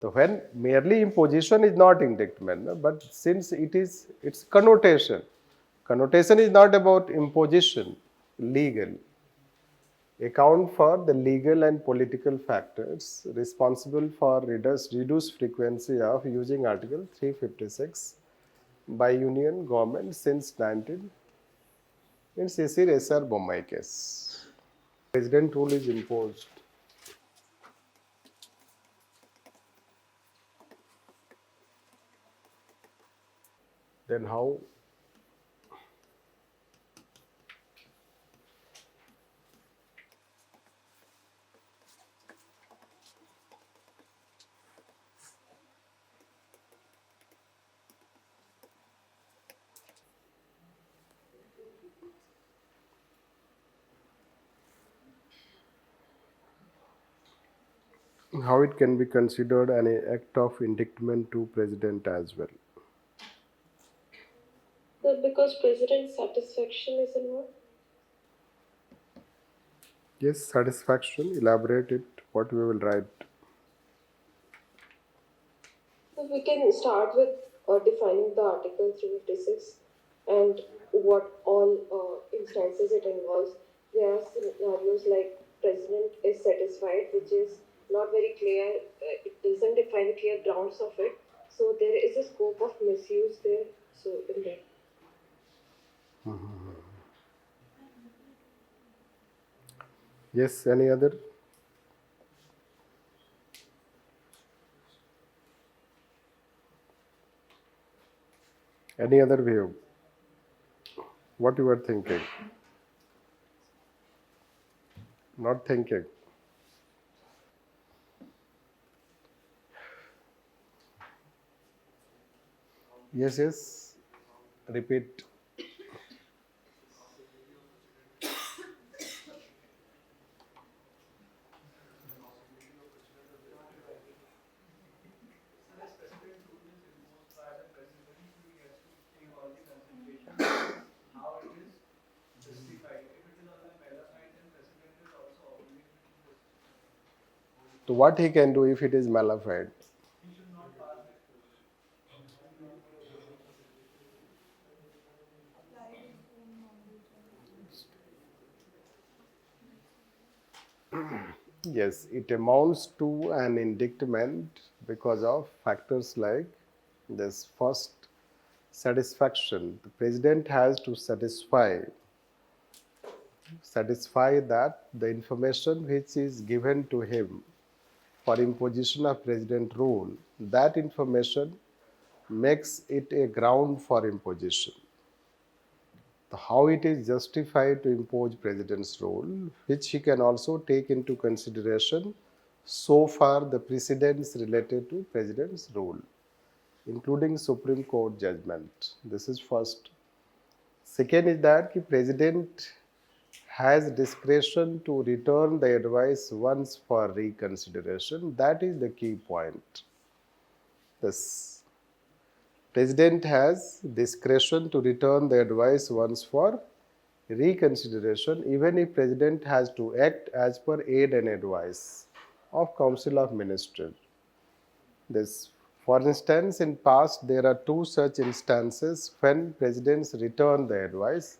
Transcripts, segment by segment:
So when merely imposition is not indictment, but since it's connotation. Connotation is not about imposition, legal. Account for the legal and political factors responsible for reduced frequency of using Article 356 by Union Government since 19 in CC SR Bombay case. President rule is imposed. Then how it can be considered an act of indictment to president as well? Because president's satisfaction is involved. Yes, satisfaction. Elaborate it. What we will write. So we can start with defining the Article 356 and what all instances it involves. There are scenarios like president is satisfied, which is not very clear. It doesn't define clear grounds of it. So there is a scope of misuse there. So in there. Yes, any other? Any other view? What you are thinking? Not thinking. Yes. Repeat. So what he can do if it is malified? Yes, it amounts to an indictment because of factors like this. First, satisfaction. The president has to satisfy that the information which is given to him for imposition of president rule, that information makes it a ground for imposition. How it is justified to impose president's rule, which he can also take into consideration so far the precedents related to president's rule, including Supreme Court judgment. This is first. Second is that the president has discretion to return the advice once for reconsideration. That is the key point. This president has discretion to return the advice once for reconsideration, even if president has to act as per aid and advice of Council of Ministers. This, for instance, in past there are two such instances when presidents return the advice.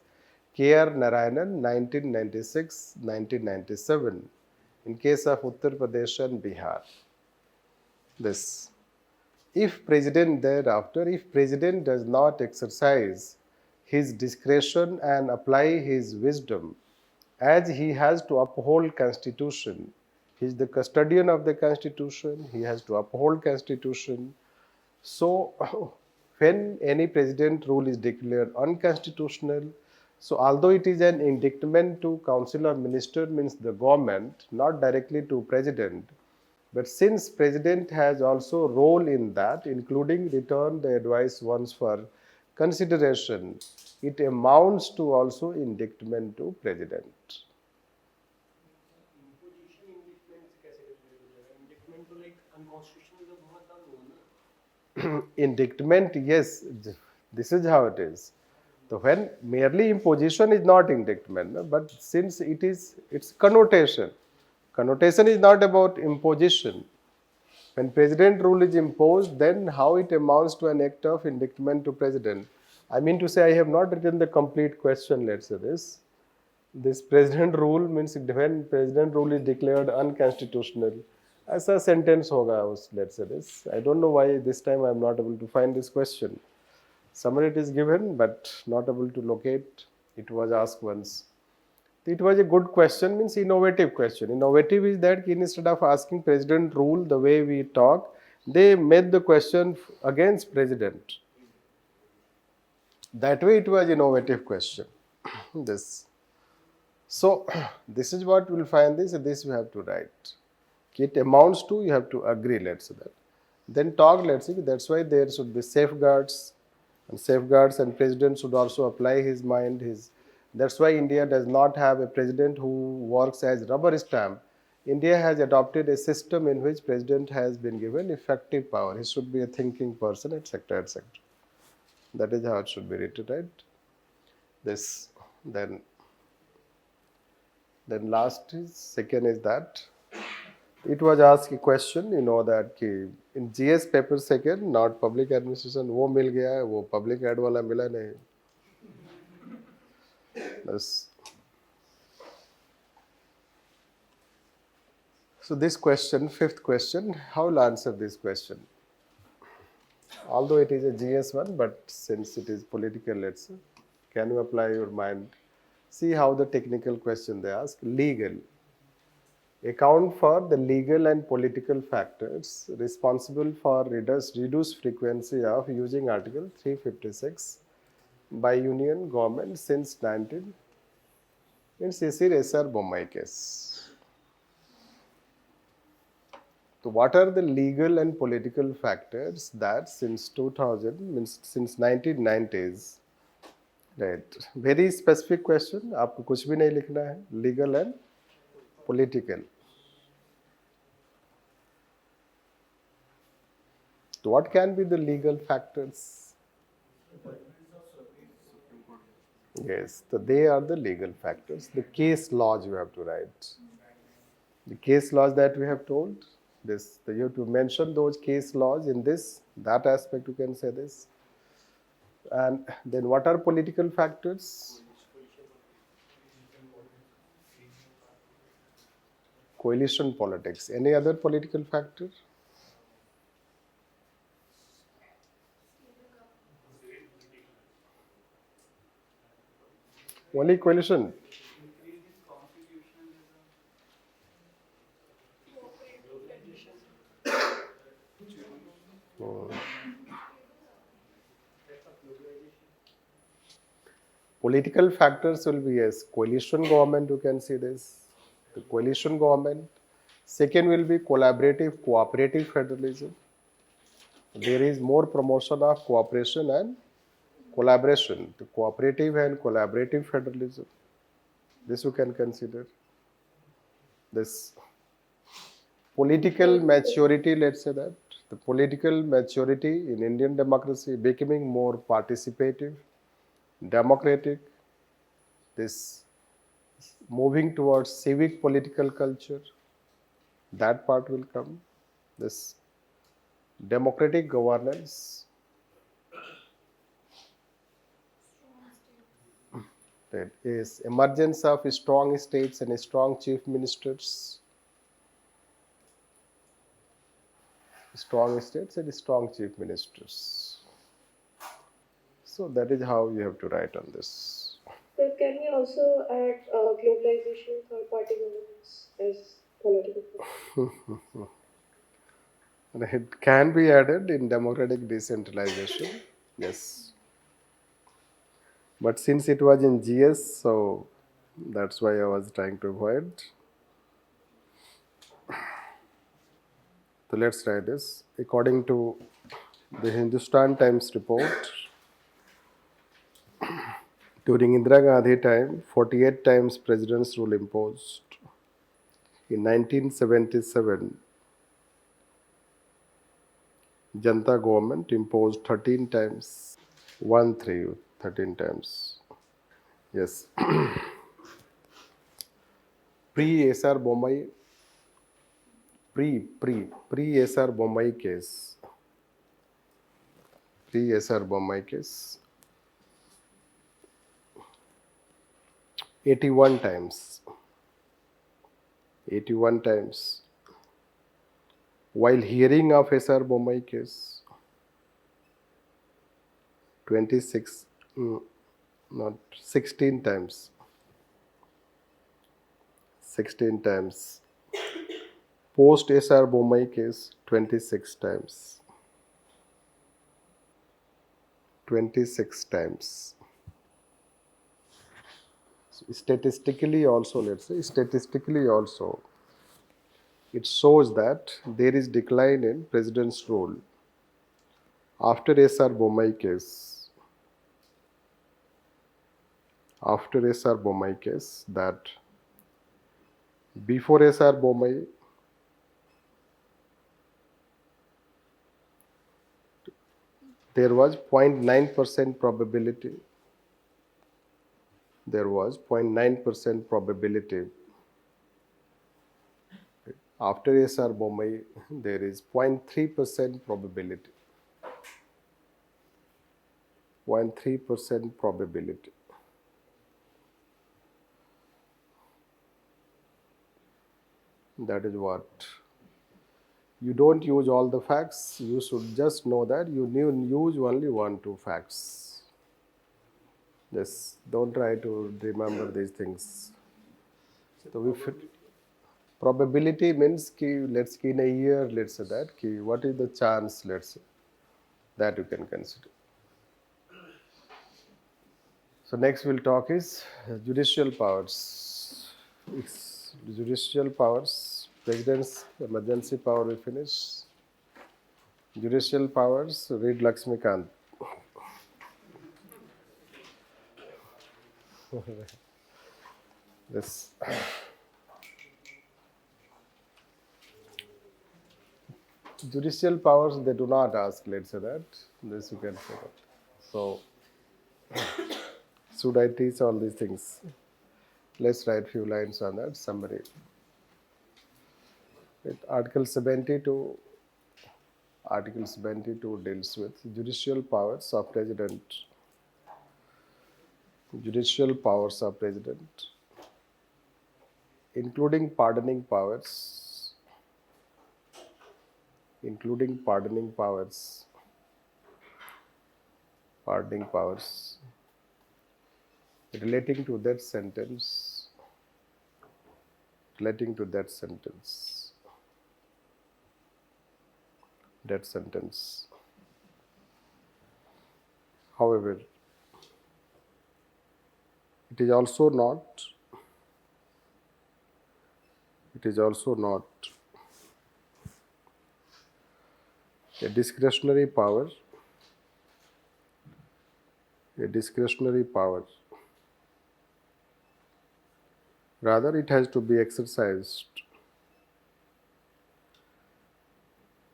K.R. Narayanan, 1996-1997, in case of Uttar Pradesh and Bihar. This, if president does not exercise his discretion and apply his wisdom, as he has to uphold constitution, he is the custodian of the constitution, he has to uphold constitution. So when any president rule is declared unconstitutional, so although it is an indictment to Council of Ministers, means the government, not directly to president, but since president has also role in that, including return the advice once for consideration, it amounts to also indictment to president. Indictment, yes, this is how it is. So when merely imposition is not indictment, but since it's connotation. Connotation is not about imposition. When president rule is imposed, then how it amounts to an act of indictment to president. I mean to say, I have not written the complete question, let's say this. This president rule means when president rule is declared unconstitutional, ऐसा sentence होगा उस, let's say this. I don't know why this time I am not able to find this question. Somewhere it is given, but not able to locate. It was asked once. It was a good question, means innovative question. Innovative is that instead of asking president rule the way we talk, they made the question against president. That way it was innovative question. This. So this is what we will find this we have to write. It amounts to, you have to agree, let's say that. Then talk, let's say, that's why there should be safeguards, and president should also apply his mind, that's why India does not have a president who works as rubber stamp. India has adopted a system in which president has been given effective power. He should be a thinking person, etc., etc. That is how it should be written, right? This, then last is, second is that it was asked a question, that in GS paper second, not public administration, वो मिल गया है, वो public ad वाला मिला नहीं. Yes. So this question, fifth question, how will answer this question? Although it is a GS one, but since it is political, let's say, can you apply your mind? See how the technical question they ask. Legal. Account for the legal and political factors responsible for reduced frequency of using Article 356 by Union Government since 19. Means SR Bombay case. So what are the legal and political factors that since 2000, means since 1990s, right? Very specific question. आपको कुछ भी नहीं लिखना है. Legal and political. So what can be the legal factors? Yes, so they are the legal factors. The case laws you have to write. The case laws that we have told, you have to mention those case laws in that aspect you can say this. And then what are political factors? Coalition politics. Any other political factor? Only coalition. Political factors will be, yes, coalition government, you can see this. The coalition government. Second will be collaborative, cooperative federalism. There is more promotion of cooperation and collaboration. The cooperative and collaborative federalism. This you can consider. This political maturity, let's say that. The political maturity in Indian democracy becoming more participative, democratic, this moving towards civic political culture, that part will come. This democratic governance, that is emergence of strong states and strong chief ministers, strong states and strong chief ministers. So that is how you have to write on this. So can we also add globalization, third-party governance as political? It can be added in democratic decentralization, yes. But since it was in GS, so that's why I was trying to avoid. So let's try this. According to the Hindustan Times report, during Indira Gandhi time, 48 times president's rule imposed. In 1977, Janta government imposed 13 times. 13 times. Yes. Pre-SR Bombay, pre-SR Bombay case. Pre-SR Bombay case. 81 times. 81 times. While hearing of SR Bombay case, 26, not 16 times. 16 times. Post SR Bombay case, 26 times. 26 times. So statistically also, let's say, statistically also, it shows that there is decline in president's role after SR Bombay case. After SR Bombay case, that before SR Bombay, there was 0.9% probability. There was 0.9% probability. After SR Bombay, there is 0.3% probability. 0.3% probability. That is what. You don't use all the facts. You should just know that you use only 1-2 facts. Yes, don't try to remember these things. So if probability means let's say in a year, let's say that what is the chance, let's say, that you can consider. So next we'll talk is judicial powers. Judicial powers, president's emergency power we finish. Judicial powers, read Lakshmikant. Yes. Judicial powers, they do not ask, let's say that. This you can say that. So, should I teach all these things? Let's write few lines on that, summary. Article 72 deals with judicial powers of president. Judicial powers of president, including pardoning powers. Including pardoning powers. Pardoning powers relating to that sentence. Relating to that sentence. That sentence. However, it is also not a discretionary power. A discretionary power. Rather, it has to be exercised.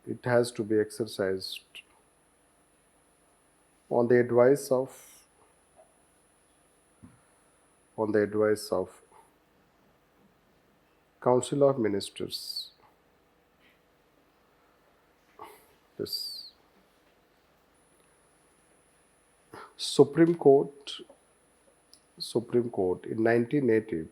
It has to be exercised on the advice of Council of Ministers. This Supreme Court in 1980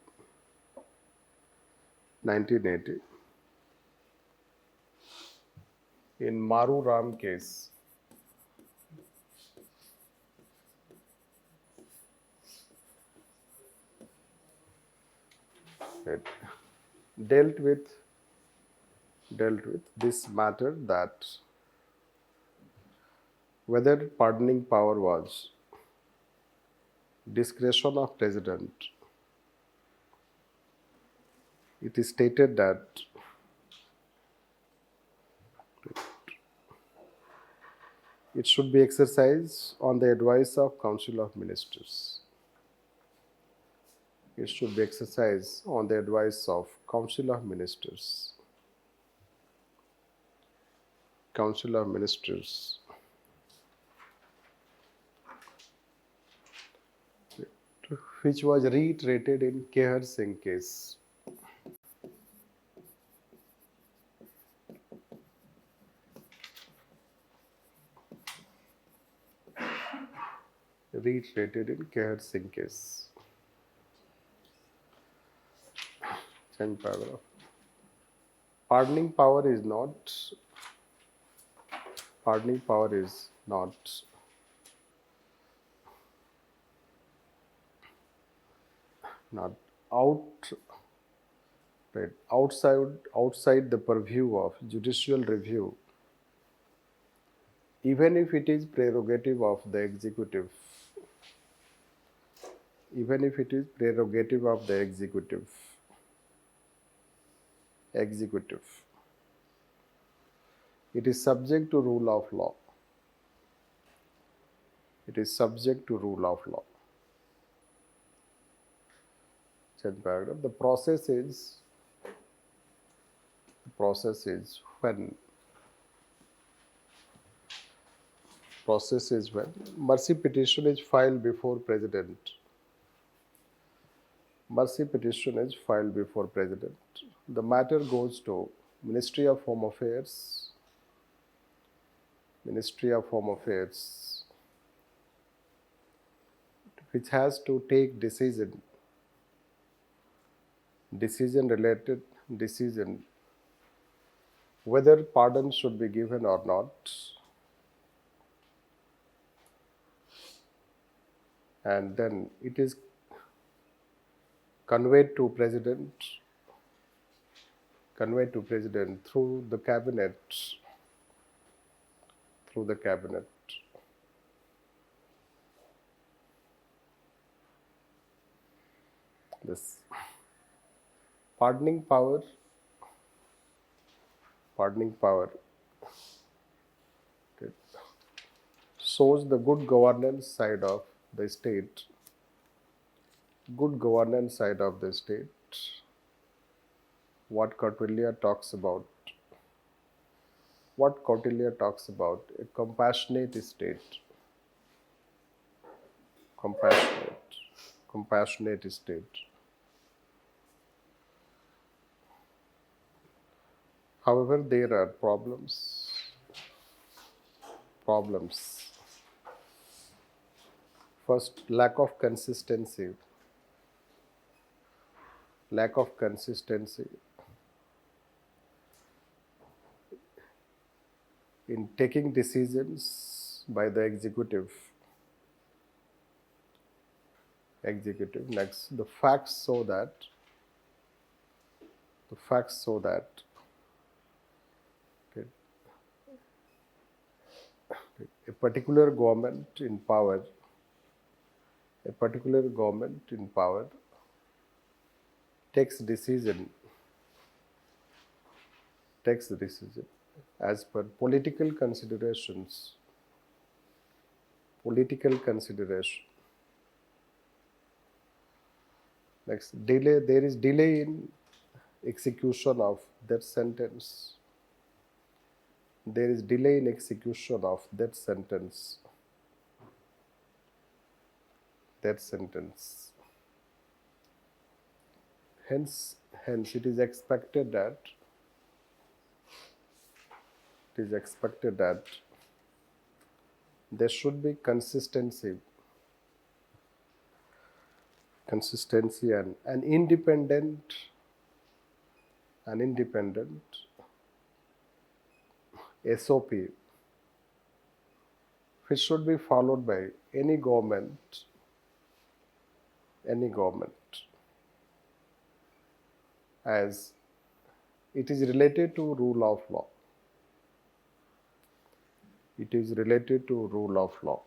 in Maru Ram case, it dealt with this matter, that whether pardoning power was discretion of president. It is stated that it should be exercised on the advice of Council of Ministers. It should be exercised on the advice of Council of Ministers. Council of Ministers. Which was reiterated in Kehar Singh case. reiterated in Keher Singh case. Change paragraph. Pardoning power is not out right, outside the purview of judicial review, even if it is prerogative of the executive. Even if it is prerogative of the executive. It is subject to rule of law. It is subject to rule of law. Second paragraph. The process is when mercy petition is filed before President. Mercy petition is filed before President. The matter goes to Ministry of Home Affairs. Ministry of Home Affairs, which has to take decision whether pardon should be given or not, and then it is conveyed to President through the cabinet. This pardoning power shows the good governance side of the state. What Kautilya talks about, a compassionate state. Compassionate state. However, there are problems. First, lack of consistency. In taking decisions by the executive. Next, the facts show that a particular government in power takes decision as per political considerations. Next, there is delay in execution of that sentence. Hence, it is expected that there should be consistency and an independent SOP, which should be followed by any government, as it is related to rule of law.